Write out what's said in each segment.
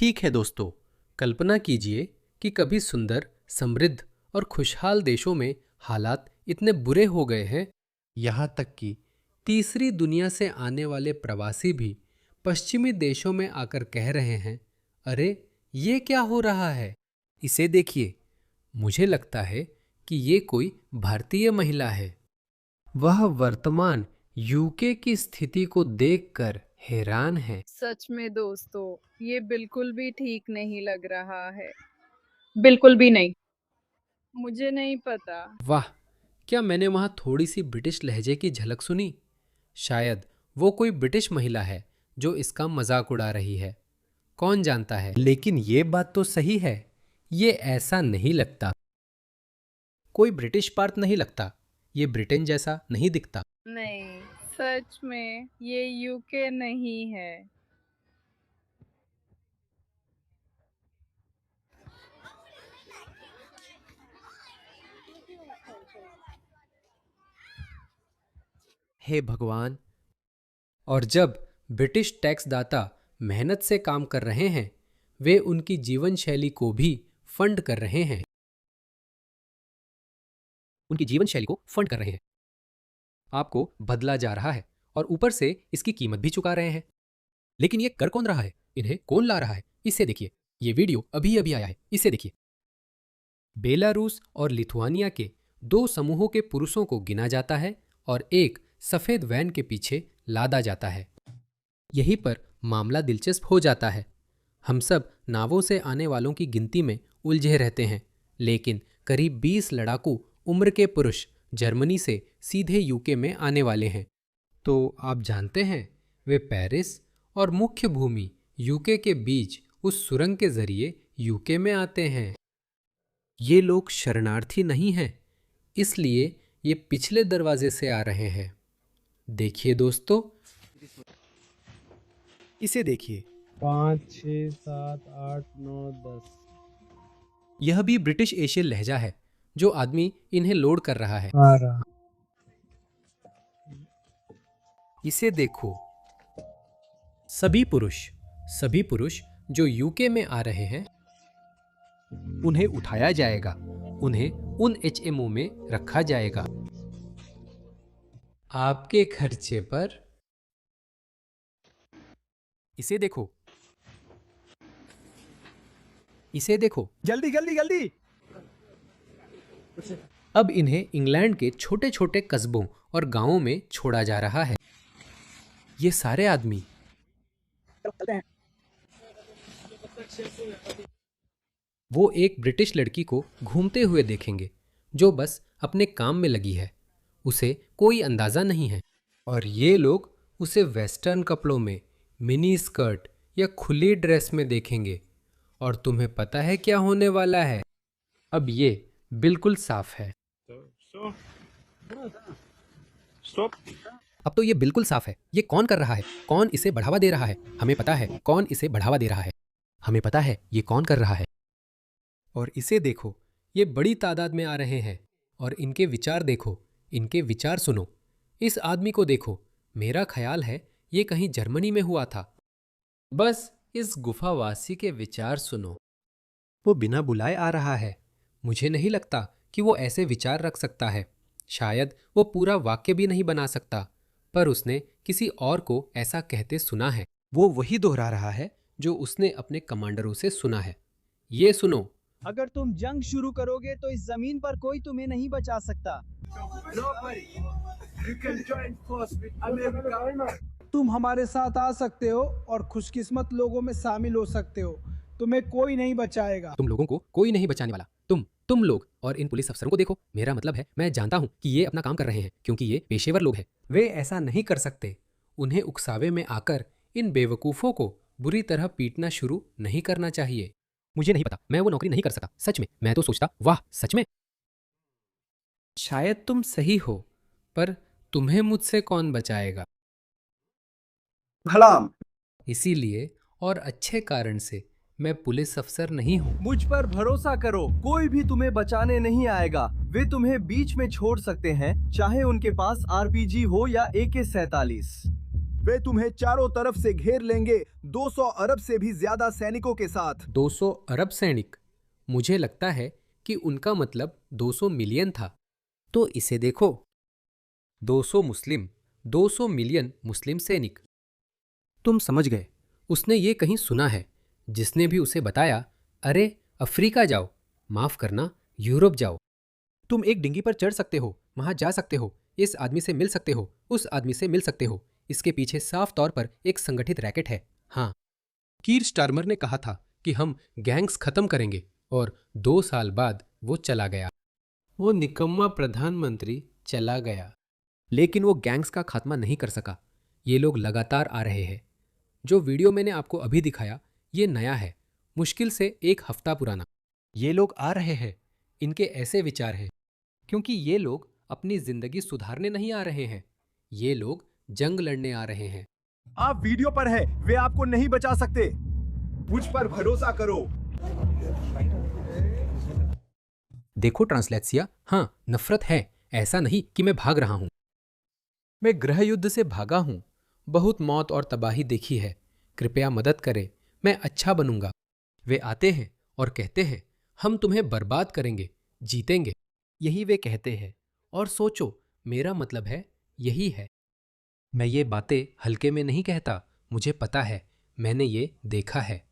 ठीक है दोस्तों, कल्पना कीजिए कि कभी सुंदर, समृद्ध और खुशहाल देशों में हालात इतने बुरे हो गए हैं, यहाँ तक कि तीसरी दुनिया से आने वाले प्रवासी भी पश्चिमी देशों में आकर कह रहे हैं, अरे ये क्या हो रहा है, इसे देखिए। मुझे लगता है कि ये कोई भारतीय महिला है। वह वर्तमान यूके की स्थिति को देखकर हैरान है। सच में दोस्तों, ये बिल्कुल भी ठीक नहीं लग रहा है। बिल्कुल भी नहीं। मुझे नहीं पता। वाह, क्या मैंने वहां थोड़ी सी ब्रिटिश लहजे की झलक सुनी? शायद वो कोई ब्रिटिश महिला है जो इसका मजाक उड़ा रही है। कौन जानता है, लेकिन ये बात तो सही है, ये ऐसा नहीं लगता। कोई ब्रिटिश पार्ट नहीं लगता, ये ब्रिटेन जैसा नहीं दिखता। नहीं, सच में ये यूके नहीं है। हे भगवान! और जब ब्रिटिश टैक्स दाता मेहनत से काम कर रहे हैं, वे उनकी जीवन शैली को भी फंड कर रहे हैं। उनकी जीवन शैली को फंड कर रहे हैं। आपको बदला जा रहा है और ऊपर से इसकी कीमत भी चुका रहे हैं। लेकिन ये कर कौन रहा है? इन्हें कौन ला रहा है? इसे देखिए। ये वीडियो अभी अभी आया है, इसे देखिए। बेलारूस और लिथुआनिया के दो समूहों के पुरुषों को गिना जाता है और एक सफेद वैन के पीछे लादा जाता है। यहीं पर मामला दिलचस्प हो जाता है। हम सब नावों से आने वालों की गिनती में उलझे रहते हैं, लेकिन करीब 20 लड़ाकू उम्र के पुरुष जर्मनी से सीधे यूके में आने वाले हैं। तो आप जानते हैं, वे पेरिस और मुख्य भूमि यूके के बीच उस सुरंग के जरिए यूके में आते हैं। ये लोग शरणार्थी नहीं हैं, इसलिए ये पिछले दरवाजे से आ रहे हैं। देखिए दोस्तों, इसे देखिए। 5, 6, 7, 8, 9, 10। यह भी ब्रिटिश एशियन लहजा है जो आदमी इन्हें लोड कर रहा है। 12। इसे देखो। सभी पुरुष जो यूके में आ रहे हैं, उन्हें उठाया जाएगा, उन्हें उन एचएमओ में रखा जाएगा आपके खर्चे पर। इसे देखो, इसे देखो। जल्दी जल्दी जल्दी। अब इन्हें इंग्लैंड के छोटे छोटे कस्बों और गांवों में छोड़ा जा रहा है। ये सारे आदमी वो एक ब्रिटिश लड़की को घूमते हुए देखेंगे जो बस अपने काम में लगी है, उसे कोई अंदाजा नहीं है। और ये लोग उसे वेस्टर्न कपड़ों में, मिनी स्कर्ट या खुली ड्रेस में देखेंगे। और तुम्हें पता है क्या होने वाला है? अब ये बिल्कुल साफ है। अब तो ये बिल्कुल साफ है। ये कौन कर रहा है? कौन इसे बढ़ावा दे रहा है? हमें पता है कौन इसे बढ़ावा दे रहा है। हमें पता है ये कौन कर रहा है। और इसे देखो, ये बड़ी तादाद में आ रहे हैं। और इनके विचार देखो, इनके विचार सुनो। इस आदमी को देखो, मेरा ख्याल है ये कहीं जर्मनी में हुआ था। बस इस गुफावासी के विचार सुनो। वो बिना बुलाए आ रहा है। मुझे नहीं लगता कि वो ऐसे विचार रख सकता है। शायद वो पूरा वाक्य भी नहीं बना सकता, पर उसने किसी और को ऐसा कहते सुना है। वो वही दोहरा रहा है जो उसने अपने कमांडरों से सुना है। ये सुनो। अगर तुम जंग शुरू करोगे तो इस जमीन पर कोई तुम्हें नहीं बचा सकता। तुम हमारे साथ आ सकते हो और खुशकिस्मत लोगों में शामिल हो सकते हो। तुम्हें कोई नहीं बचाएगा। तुम लोगों को कोई नहीं बचाने वाला। तुम लोग और इन पुलिस अफसरों को देखो। मेरा मतलब है, मैं जानता हूं कि ये अपना काम कर रहे हैं क्योंकि ये पेशेवर लोग हैं। वे ऐसा नहीं कर सकते। उन्हें उकसावे में आकर इन बेवकूफ़ों को बुरी तरह पीटना शुरू नहीं करना चाहिए। मुझे नहीं पता, मैं वो नौकरी नहीं कर सकता। सच में, मैं तो सोचता, वाह सच में। शायद तुम सही हो, पर तुम्हें मुझसे कौन बचाएगा? भलाम। इसीलिए और अच्छे कारण से मैं पुलिस अफसर नहीं हूँ। मुझ पर भरोसा करो, कोई भी तुम्हें बचाने नहीं आएगा। वे तुम्हें बीच में छोड़ सकते हैं, चाहे उनके पास आरपीजी हो या AK-47। वे तुम्हें चारों तरफ से घेर लेंगे 200 अरब से भी ज्यादा सैनिकों के साथ। 200 अरब सैनिक? मुझे लगता है कि उनका मतलब 200 मिलियन था। तो इसे देखो, 200 मुस्लिम, 200 मिलियन मुस्लिम सैनिक। तुम समझ गए। उसने ये कहीं सुना है। जिसने भी उसे बताया, अरे अफ्रीका जाओ, माफ करना यूरोप जाओ, तुम एक डिंगी पर चढ़ सकते हो, वहां जा सकते हो, इस आदमी से मिल सकते हो, उस आदमी से मिल सकते हो। इसके पीछे साफ तौर पर एक संगठित रैकेट है। हाँ, कीर स्टारमर ने कहा था कि हम गैंग्स खत्म करेंगे, और 2 साल बाद वो चला गया। वो निकम्मा प्रधानमंत्री चला गया, लेकिन वो गैंग्स का खात्मा नहीं कर सका। ये लोग लगातार आ रहे हैं। जो वीडियो मैंने आपको अभी दिखाया, ये नया है, मुश्किल से 1 हफ्ता पुराना। ये लोग आ रहे हैं, इनके ऐसे विचार हैं, क्योंकि ये लोग अपनी जिंदगी सुधारने नहीं आ रहे हैं, ये लोग जंग लड़ने आ रहे हैं। आप वीडियो पर है, वे आपको नहीं बचा सकते। मुझ पर भरोसा करो। देखो ट्रांसलेट्सिया, हाँ, नफरत है, ऐसा नहीं कि मैं भाग रहा हूं। मैं गृह युद्ध से भागा हूं, बहुत मौत और तबाही देखी है। कृपया मदद करें, मैं अच्छा बनूंगा। वे आते हैं और कहते हैं, हम तुम्हें बर्बाद करेंगे, जीतेंगे। यही वे कहते हैं। और सोचो, मेरा मतलब है, यही है। मैं ये बातें हल्के में नहीं कहता, मुझे पता है, मैंने ये देखा है।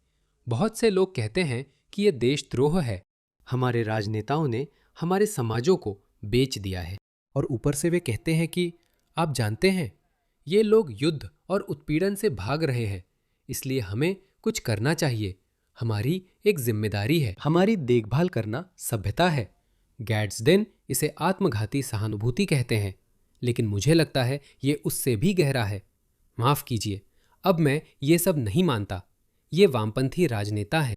बहुत से लोग कहते हैं कि ये देशद्रोह है। हमारे राजनेताओं ने हमारे समाजों को बेच दिया है। और ऊपर से वे कहते हैं कि आप जानते हैं, ये लोग युद्ध और उत्पीड़न से भाग रहे हैं, इसलिए हमें कुछ करना चाहिए। हमारी एक जिम्मेदारी है, हमारी देखभाल करना सभ्यता है। गैड्सडेन इसे आत्मघाती सहानुभूति कहते हैं, लेकिन मुझे लगता है ये उससे भी गहरा है। माफ कीजिए, अब मैं ये सब नहीं मानता। ये वामपंथी राजनेता है।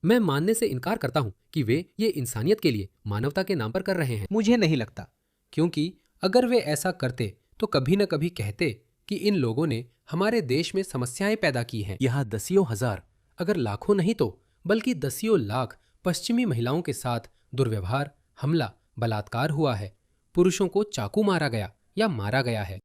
मैं मानने से इनकार करता हूं कि वे ये इंसानियत के लिए, मानवता के नाम पर कर रहे हैं। मुझे नहीं लगता, क्योंकि अगर वे ऐसा करते तो कभी न कभी कहते कि इन लोगों ने हमारे देश में समस्याएं पैदा की हैं। यहाँ दसियों हजार, अगर लाखों नहीं तो बल्कि दसियों लाख पश्चिमी महिलाओं के साथ दुर्व्यवहार, हमला, बलात्कार हुआ है। पुरुषों को चाकू मारा गया या मारा गया है।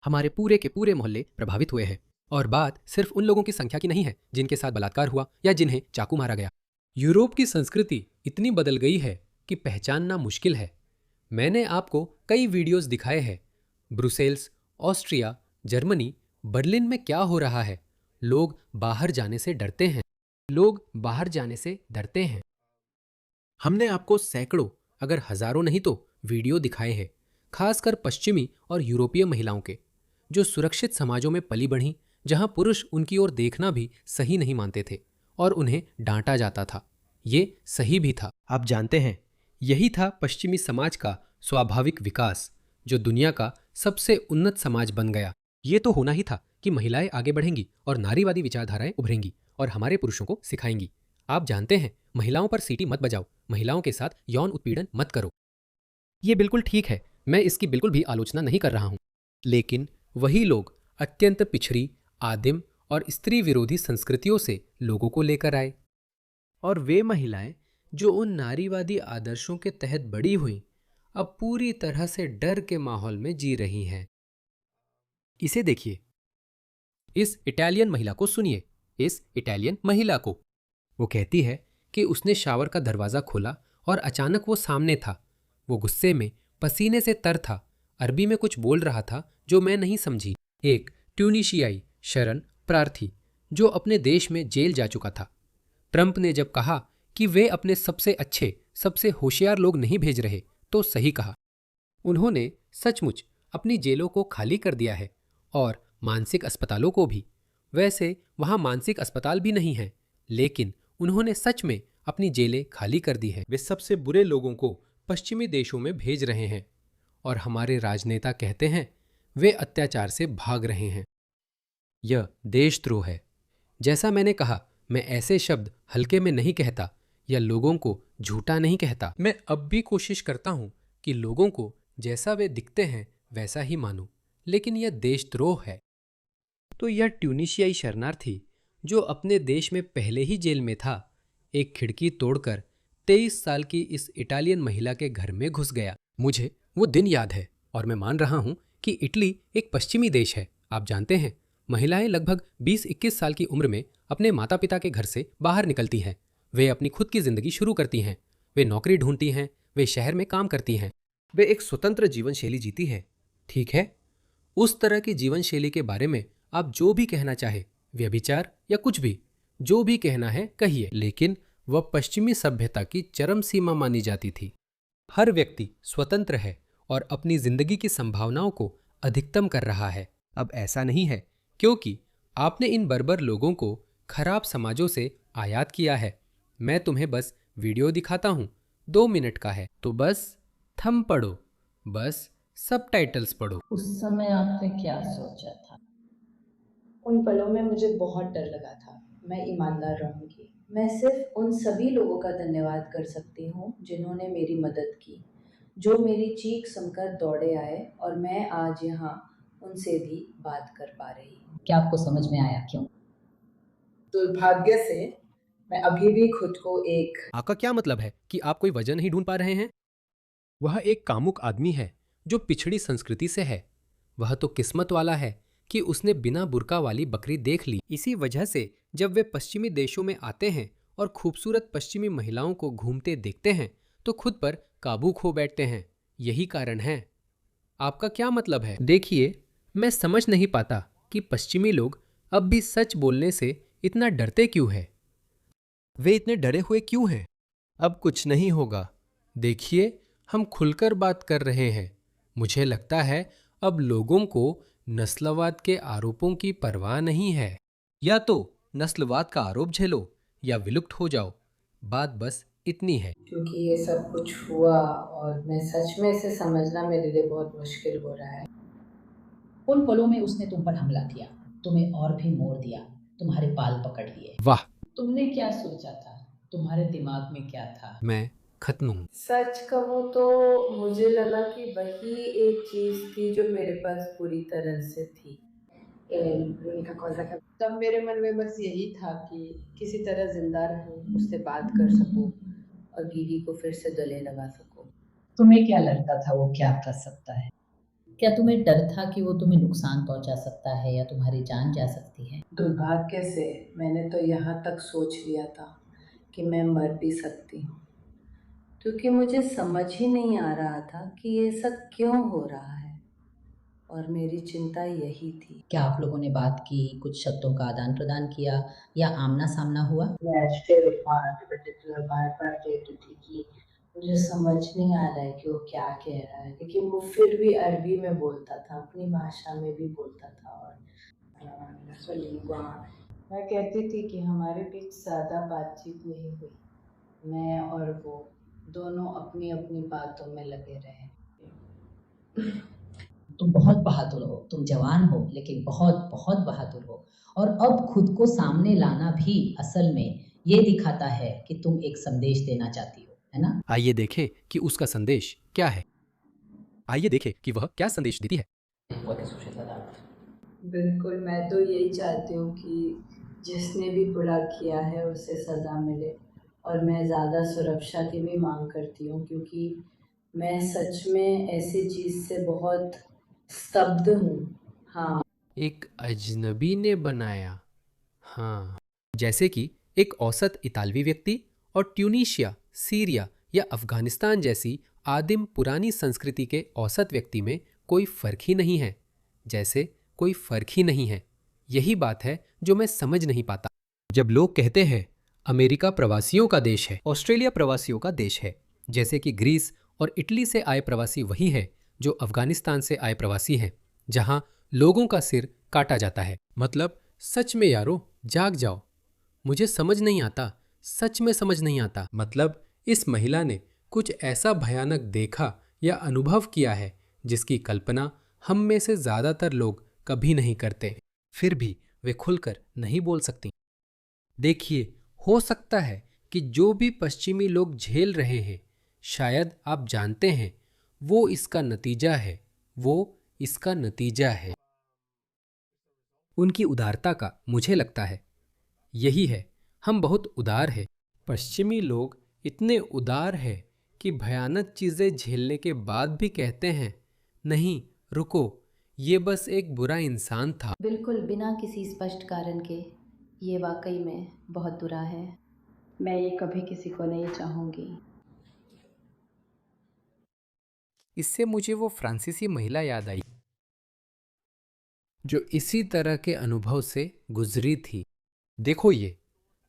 हमारे पूरे के पूरे मोहल्ले प्रभावित हुए हैं। और बात सिर्फ उन लोगों की संख्या की नहीं है जिनके साथ बलात्कार हुआ या जिन्हें चाकू मारा गया। यूरोप की संस्कृति इतनी बदल गई है कि पहचानना मुश्किल है। मैंने आपको कई वीडियोस दिखाए हैं। ब्रुसेल्स, ऑस्ट्रिया, जर्मनी, बर्लिन में क्या हो रहा है। लोग बाहर जाने से डरते हैं। हमने आपको सैकड़ों, अगर हजारों नहीं तो वीडियो दिखाए हैं, खासकर पश्चिमी और यूरोपीय महिलाओं के, जो सुरक्षित समाजों में पली बढ़ीं, जहां पुरुष उनकी ओर देखना भी सही नहीं मानते थे और उन्हें डांटा जाता था। ये सही भी था। आप जानते हैं, यही था पश्चिमी समाज का स्वाभाविक विकास, जो दुनिया का सबसे उन्नत समाज बन गया। ये तो होना ही था कि महिलाएं आगे बढ़ेंगी और नारीवादी विचारधाराएं उभरेंगी और हमारे पुरुषों को सिखाएंगी। आप जानते हैं, महिलाओं पर सीटी मत बजाओ, महिलाओं के साथ यौन उत्पीड़न मत करो। ये बिल्कुल ठीक है, मैं इसकी बिल्कुल भी आलोचना नहीं कर रहा हूं। लेकिन वही लोग अत्यंत पिछड़ी, आदिम और स्त्री विरोधी संस्कृतियों से लोगों को लेकर आए। और वे महिलाएं जो उन नारीवादी आदर्शों के तहत बड़ी हुईं, अब पूरी तरह से डर के माहौल में जी रही हैं। इसे देखिए, इस इटालियन महिला को सुनिए, इस इटालियन महिला को। वो कहती है कि उसने शावर का दरवाजा खोला और अचानक वो सामने था। वो गुस्से में, पसीने से तर था, अरबी में कुछ बोल रहा था जो मैं नहीं समझी। एक ट्यूनीशियाई शरण प्रार्थी जो अपने देश में जेल जा चुका था। ट्रंप ने जब कहा कि वे अपने सबसे अच्छे, सबसे होशियार लोग नहीं भेज रहे, तो सही कहा। उन्होंने सचमुच अपनी जेलों को खाली कर दिया है और मानसिक अस्पतालों को भी। वैसे वहाँ मानसिक अस्पताल भी नहीं हैं, लेकिन उन्होंने सच में अपनी जेलें खाली कर दी हैं। वे सबसे बुरे लोगों को पश्चिमी देशों में भेज रहे हैं और हमारे राजनेता कहते हैं वे अत्याचार से भाग रहे हैं। यह देशद्रोह है। जैसा मैंने कहा, मैं ऐसे शब्द हल्के में नहीं कहता या लोगों को झूठा नहीं कहता। मैं अब भी कोशिश करता हूं कि लोगों को जैसा वे दिखते हैं वैसा ही मानूं, लेकिन यह देशद्रोह है। तो यह ट्यूनीशियाई शरणार्थी जो अपने देश में पहले ही जेल में था, एक खिड़की तोड़कर 23 साल की इस इटालियन महिला के घर में घुस गया। मुझे वो दिन याद है और मैं मान रहा हूं कि इटली एक पश्चिमी देश है। आप जानते हैं, महिलाएं लगभग 20-21 साल की उम्र में अपने माता पिता के घर से बाहर निकलती हैं। वे अपनी खुद की जिंदगी शुरू करती हैं। वे नौकरी ढूंढती हैं, वे शहर में काम करती हैं, वे एक स्वतंत्र जीवन शैली जीती हैं। ठीक है, उस तरह की जीवन शैली के बारे में आप जो भी कहना चाहे, व्यभिचार या कुछ भी, जो भी कहना है कहिए, लेकिन वह पश्चिमी सभ्यता की चरम सीमा मानी जाती थी। हर व्यक्ति स्वतंत्र है और अपनी जिंदगी की संभावनाओं को अधिकतम कर रहा है। अब ऐसा नहीं है, क्योंकि आपने इन बर्बर लोगों को खराब समाजों से आयात किया है। मैं तुम्हें बस वीडियो दिखाता हूँ, 2 मिनट का है, तो बस थंब पढ़ो, बस सबटाइटल्स पढ़ो। उस समय आपने क्या सोचा था? उन पलों में मुझे बहुत डर लगा था। मैं ईमानदार रहूंगी। मैं सिर्फ उन सभी लोगों का धन्यवाद कर सकती हूँ जिन्होंने मेरी मदद की, जो मेरी चीख सुनकर दौड़े आए, और मैं आज यहाँ उनसे भी बात कर पा रही हूँ। क्या आपको समझ में आया क्यों? दुर्भाग्य से मैं अभी भी खुद को एक आपका क्या मतलब है कि आप कोई वजह नहीं ढूंढ पा रहे हैं? वह एक कामुक आदमी है जो पिछड़ी संस्कृति से है। वह तो किस्मत वाला है कि उसने बिना बुर्का वाली बकरी देख ली। इसी वजह से जब वे पश्चिमी देशों में आते हैं और खूबसूरत पश्चिमी महिलाओं को घूमते देखते हैं तो खुद पर काबू खो बैठते हैं। यही कारण है। आपका क्या मतलब है? देखिए, मैं समझ नहीं पाता कि पश्चिमी लोग अब भी सच बोलने से इतना डरते क्यों हैं। वे इतने डरे हुए क्यों हैं? अब कुछ नहीं होगा। देखिए, हम खुलकर बात कर रहे हैं। मुझे लगता है अब लोगों को नस्लवाद के आरोपों की परवाह नहीं है। या तो नस्लवाद का आरोप झेलो या विलुप्त हो जाओ। बात बस इतनी है। क्योंकि ये सब कुछ हुआ और मैं सच में इसे समझना मेरे लिए बहुत मुश्किल हो रहा है। उन पलों में उसने तुम पर हमला किया, तुम्हें और भी मोड़ दिया, तुम्हारे बाल पकड़ लिए। वाह, तुमने क्या सोचा था? तुम्हारे दिमाग में क्या था? मैं खत्म हूँ। सच कहूँ तो मुझे लगा कि वही एक चीज़ थी जो मेरे पास पूरी तरह से थी। तब मेरे मन में बस यही था कि किसी तरह जिंदा रहूं, उससे बात कर सकूं और बीवी को फिर से गले लगा सकूं। तुम्हें क्या लगता था वो क्या कर सकता है? क्या तुम्हें डर था कि वो तुम्हें नुकसान पहुंचा सकता है या तुम्हारी जान जा सकती है? दुर्भाग्य से मैंने तो यहाँ तक सोच लिया था कि मैं मर भी सकती हूँ, क्योंकि मुझे समझ ही नहीं आ रहा था कि ये सब क्यों हो रहा है, और मेरी चिंता यही थी। क्या आप लोगों ने बात की, कुछ शब्दों का आदान प्रदान किया या आमना सामना हुआ? मुझे समझ नहीं आ रहा है कि वो क्या कह रहा है, लेकिन वो फिर भी अरबी में बोलता था, अपनी भाषा में भी बोलता था। और मैं कहती थी कि हमारे बीच ज़्यादा बातचीत नहीं हुई। मैं और वो दोनों अपनी अपनी बातों में लगे रहे। तुम बहुत बहादुर हो, तुम जवान हो, लेकिन बहुत बहुत बहादुर हो। और अब खुद को सामने लाना भी असल में ये दिखाता है कि तुम एक संदेश देना चाहती हो, है ना? आइए देखें कि उसका संदेश क्या है। आइए देखें कि वह क्या संदेश देती है। बिल्कुल, मैं तो यही चाहती हूँ कि जिसने भी बुरा किया है उसे सज़ा मिले, और मैं ज़्यादा सुरक्षा की भी मांग करती हूँ, क्योंकि मैं सच में ऐसी चीज़ से बहुत स्तब्ध हूँ। हाँ, एक अजनबी ने बनाया। हाँ, जैसे कि एक औसत इतालवी व्यक्ति और ट्यूनीशिया, सीरिया या अफगानिस्तान जैसी आदिम पुरानी संस्कृति के औसत व्यक्ति में कोई फर्क ही नहीं है। जैसे कोई फर्क ही नहीं है। यही बात है जो मैं समझ नहीं पाता। जब लोग कहते हैं अमेरिका प्रवासियों का देश है, ऑस्ट्रेलिया प्रवासियों का देश है, जैसे कि ग्रीस और इटली से आए प्रवासी वही है जो अफगानिस्तान से आए प्रवासी हैं, जहां लोगों का सिर काटा जाता है। मतलब सच में यारो, जाग जाओ। मुझे समझ नहीं आता, सच में समझ नहीं आता। मतलब इस महिला ने कुछ ऐसा भयानक देखा या अनुभव किया है जिसकी कल्पना हम में से ज़्यादातर लोग कभी नहीं करते। फिर भी वे खुलकर नहीं बोल सकती। देखिए, हो सकता है कि जो भी पश्चिमी लोग झेल रहे हैं, शायद आप जानते हैं, वो इसका नतीजा है। वो इसका नतीजा है उनकी उदारता का। मुझे लगता है यही है, हम बहुत उदार हैं। पश्चिमी लोग इतने उदार हैं कि भयानक चीज़ें झेलने के बाद भी कहते हैं, नहीं रुको, ये बस एक बुरा इंसान था। बिल्कुल बिना किसी स्पष्ट कारण के। ये वाकई में बहुत बुरा है। मैं ये कभी किसी को नहीं चाहूँगी। इससे मुझे वो फ्रांसीसी महिला याद आई जो इसी तरह के अनुभव से गुजरी थी। देखो, ये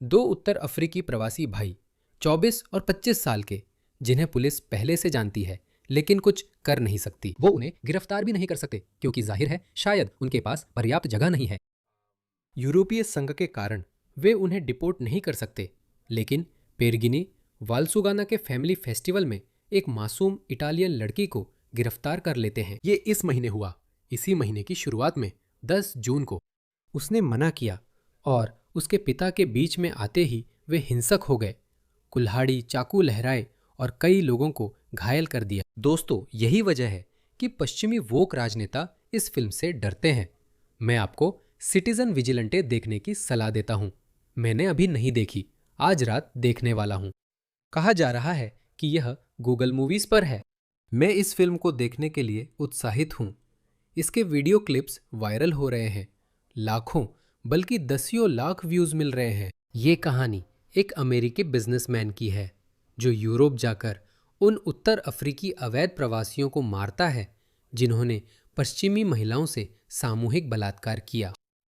दो उत्तर अफ्रीकी प्रवासी भाई 24 और 25 साल के, जिन्हें पुलिस पहले से जानती है लेकिन कुछ कर नहीं सकती। वो उन्हें गिरफ्तार भी नहीं कर सकते क्योंकि जाहिर है शायद उनके पास पर्याप्त जगह नहीं है। यूरोपीय संघ के कारण वे उन्हें डिपोर्ट नहीं कर सकते, लेकिन पेरगिनी वाल्सुगाना के फैमिली फेस्टिवल में एक मासूम इटालियन लड़की को गिरफ्तार कर लेते हैं। ये इस महीने हुआ। इसी महीने की शुरुआत में 10 जून को उसने मना किया और उसके पिता के बीच में आते ही वे हिंसक हो गए। कुल्हाड़ी, चाकू लहराए और कई लोगों को घायल कर दिया। दोस्तों, यही वजह है कि पश्चिमी वोक राजनेता इस फिल्म से डरते हैं। मैं आपको सिटीजन विजिलेंटे देखने की सलाह देता हूं। मैंने अभी नहीं देखी, आज रात देखने वाला हूं। कहा जा रहा है कि यह गूगल मूवीज पर है। मैं इस फिल्म को देखने के लिए उत्साहित हूं। इसके वीडियो क्लिप्स वायरल हो रहे हैं। लाखों बल्कि दसियों लाख व्यूज मिल रहे हैं। ये कहानी एक अमेरिकी बिजनेसमैन की है जो यूरोप जाकर उन उत्तर अफ्रीकी अवैध प्रवासियों को मारता है जिन्होंने पश्चिमी महिलाओं से सामूहिक बलात्कार किया।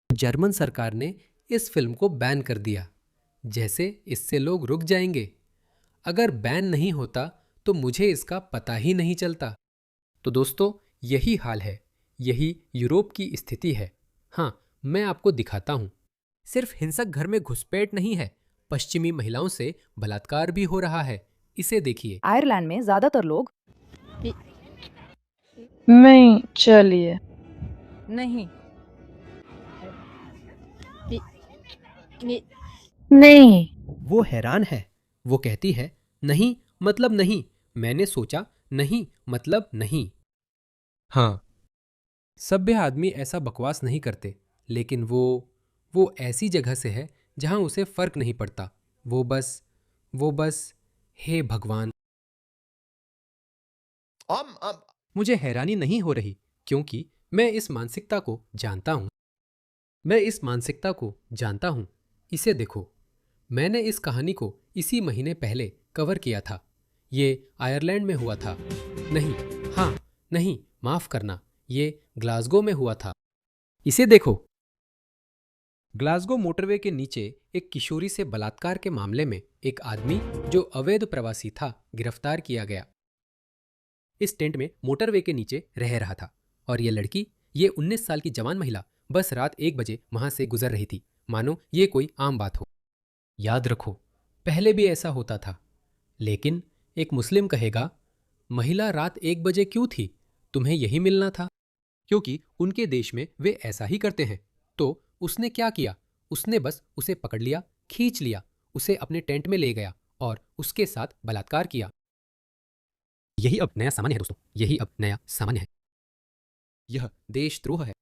जर्मन सरकार ने इस फिल्म को बैन कर दिया। जैसे इससे लोग रुक जाएंगे। अगर बैन नहीं होता तो मुझे इसका पता ही नहीं चलता। तो दोस्तों, यही हाल है, यही यूरोप की स्थिति है। हाँ, मैं आपको दिखाता हूं। सिर्फ हिंसक घर में घुसपैठ नहीं है, पश्चिमी महिलाओं से बलात्कार भी हो रहा है। इसे देखिए। आयरलैंड में ज्यादातर लोग नहीं, चलिए। नहीं नहीं। वो हैरान है। वो कहती है, नहीं मतलब नहीं। मैंने सोचा, नहीं मतलब नहीं। हाँ, सभ्य आदमी ऐसा बकवास नहीं करते, लेकिन वो ऐसी जगह से है जहां उसे फर्क नहीं पड़ता। वो बस हे भगवान। मुझे हैरानी नहीं हो रही क्योंकि मैं इस मानसिकता को जानता हूं। इसे देखो। मैंने इस कहानी को इसी महीने पहले कवर किया था। ये आयरलैंड में हुआ था। नहीं, माफ करना, ये ग्लासगो में हुआ था। इसे देखो। ग्लासगो मोटरवे के नीचे एक किशोरी से बलात्कार के मामले में एक आदमी जो अवैध प्रवासी था गिरफ्तार किया गया। इस टेंट में मोटरवे के नीचे रह रहा था और ये लड़की, ये 19 साल की जवान महिला बस रात 1 बजे वहां से गुजर रही थी, मानो ये कोई आम बात हो। याद रखो, पहले भी ऐसा होता था। लेकिन एक मुस्लिम कहेगा, महिला रात 1 बजे क्यों थी? तुम्हें यही मिलना था। क्योंकि उनके देश में वे ऐसा ही करते हैं। तो उसने क्या किया? उसने बस उसे पकड़ लिया, खींच लिया, उसे अपने टेंट में ले गया और उसके साथ बलात्कार किया। यही अब नया सामान्य है दोस्तों, यही अब नया सामान्य है। यह देशद्रोह है।